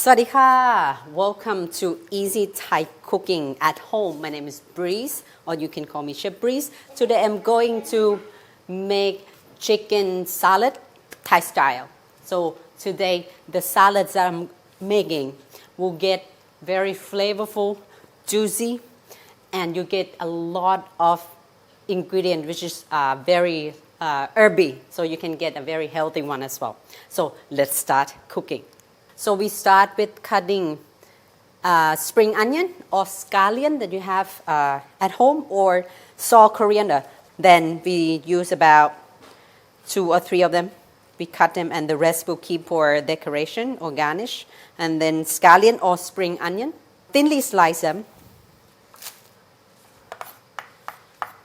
Sawadika, welcome to Easy Thai Cooking at Home. My name is Breeze, or you can call me Chef Breeze. Today I'm going to make chicken salad Thai style. So today the salads that I'm making will get very flavorful, juicy, and you get a lot of ingredient which is very herby. So you can get a very healthy one as well. So let's start cooking. So we start with cutting spring onion or scallion that you have at home or saw coriander. Then we use about 2 or 3 of them. We cut them and the rest we'll keep for decoration or garnish. And then scallion or spring onion. Thinly slice them.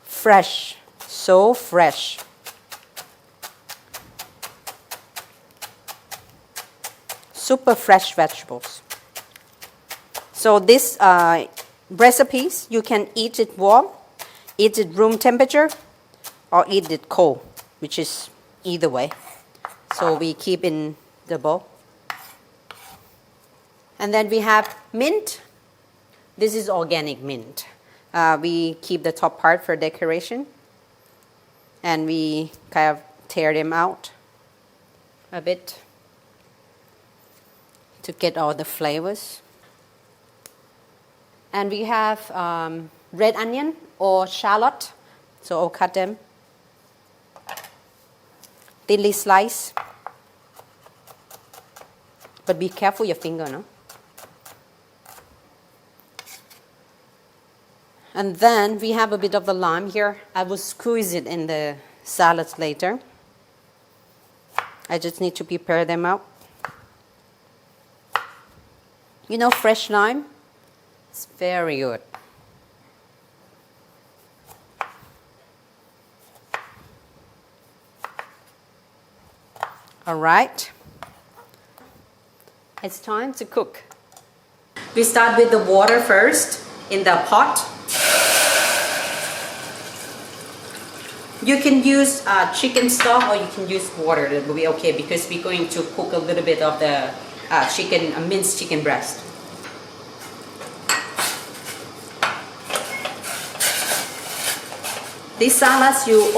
Fresh, so fresh. Super fresh vegetables. So this recipes, you can eat it warm, eat it room temperature, or eat it cold, which is either way. So we keep in the bowl. And then we have mint. This is organic mint. We keep the top part for decoration. And we kind of tear them out a bit to get all the flavors. And we have red onion or shallot. So I'll cut them. Thinly slice. But be careful your finger, no? And then we have a bit of the lime here. I will squeeze it in the salads later. I just need to prepare them out. You know fresh lime? It's very good. All right. It's time to cook. We start with the water first in the pot. You can use chicken stock or you can use water. That will be okay because we're going to cook a little bit of the minced chicken breast. These salads you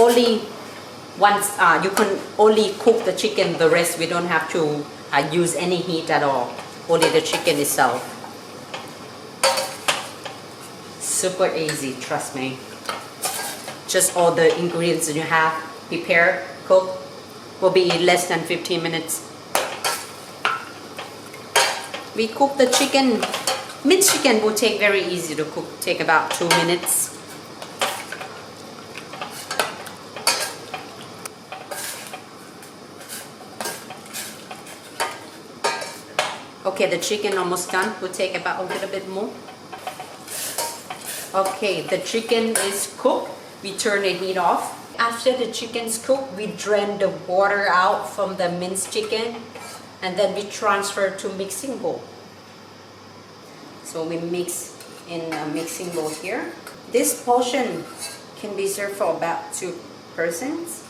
can only cook the chicken. The rest we don't have to use any heat at all. Only the chicken itself. Super easy, trust me. Just all the ingredients that you have, prepare, cook, will be less than 15 minutes. We cook the chicken. Minced chicken will take very easy to cook. Take about 2 minutes. Okay, the chicken almost done. Will take about a little bit more. Okay, the chicken is cooked. We turn the heat off. After the chicken's cooked, we drain the water out from the minced chicken. And then we transfer to mixing bowl. So we mix in a mixing bowl here. This portion can be served for about 2 persons.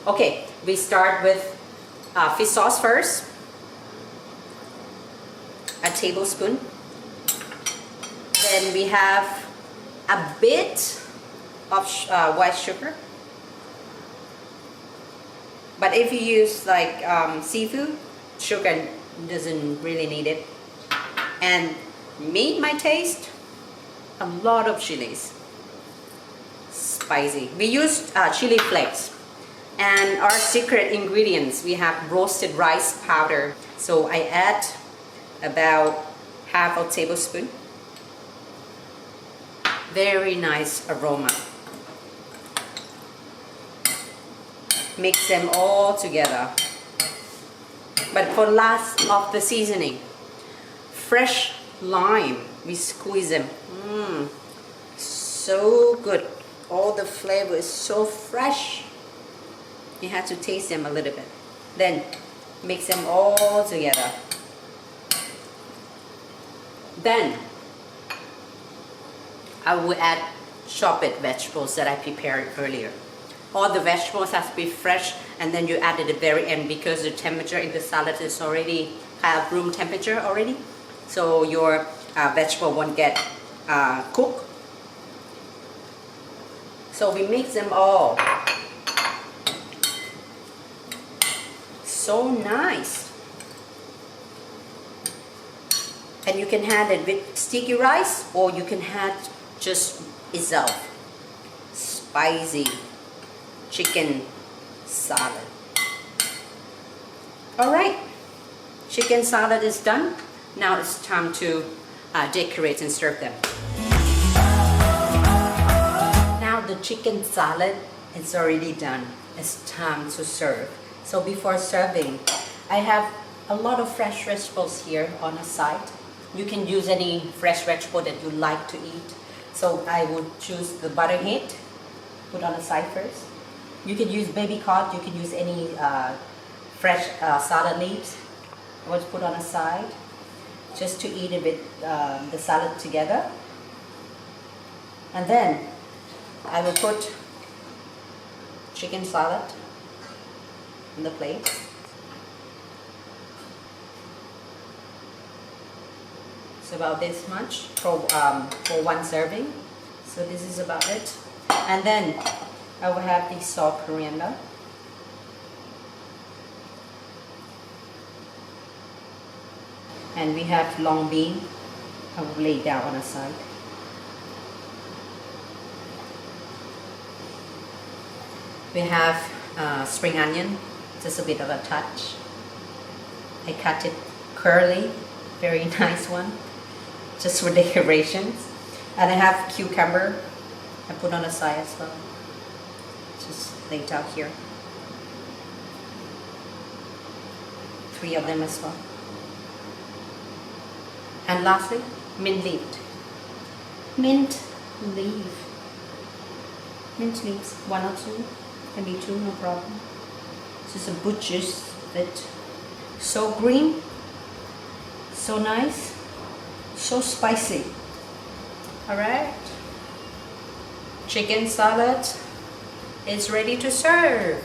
Okay, we start with fish sauce first. A tablespoon. Then we have a bit of white sugar. But if you use like seafood, sugar doesn't really need it. And meat, my taste, a lot of chilies. Spicy. We use chili flakes. And our secret ingredients, we have roasted rice powder. So I add about half a tablespoon. Very nice aroma. Mix them all together. But for last of the seasoning, fresh lime, we squeeze them. So good. All the flavor is so fresh. You have to taste them a little bit. Then mix them all together. Then I will add chopped vegetables that I prepared earlier. All the vegetables have to be fresh, and then you add at the very end because the temperature in the salad is already have room temperature already, so your vegetable won't get cooked. So we mix them all. So nice. And you can have it with sticky rice, or you can have just itself. Spicy chicken salad. Alright, chicken salad is done. Now it's time to decorate and serve them. Now the chicken salad is already done. It's time to serve. So before serving, I have a lot of fresh vegetables here on the side. You can use any fresh vegetable that you like to eat. So I would choose the butterhead, put on the side first. You can use baby cod, you can use any fresh salad leaves. I would put on the side just to eat it with the salad together. And then I will put chicken salad on the plate. It's about this much for one serving. So this is about it. And then I will have the soft coriander. And we have long bean. I will lay down on the side. We have spring onion, just a bit of a touch. I cut it curly, very nice one, just for decorations. And I have cucumber. I put on the side as well. Just laid out here. 3 of them as well. And lastly, mint leaf. Mint leaf. Mint leaves, 1 or 2. Can be 2, no problem. Just a butcher's bit. So green, so nice, so spicy. Alright. Chicken salad is ready to serve.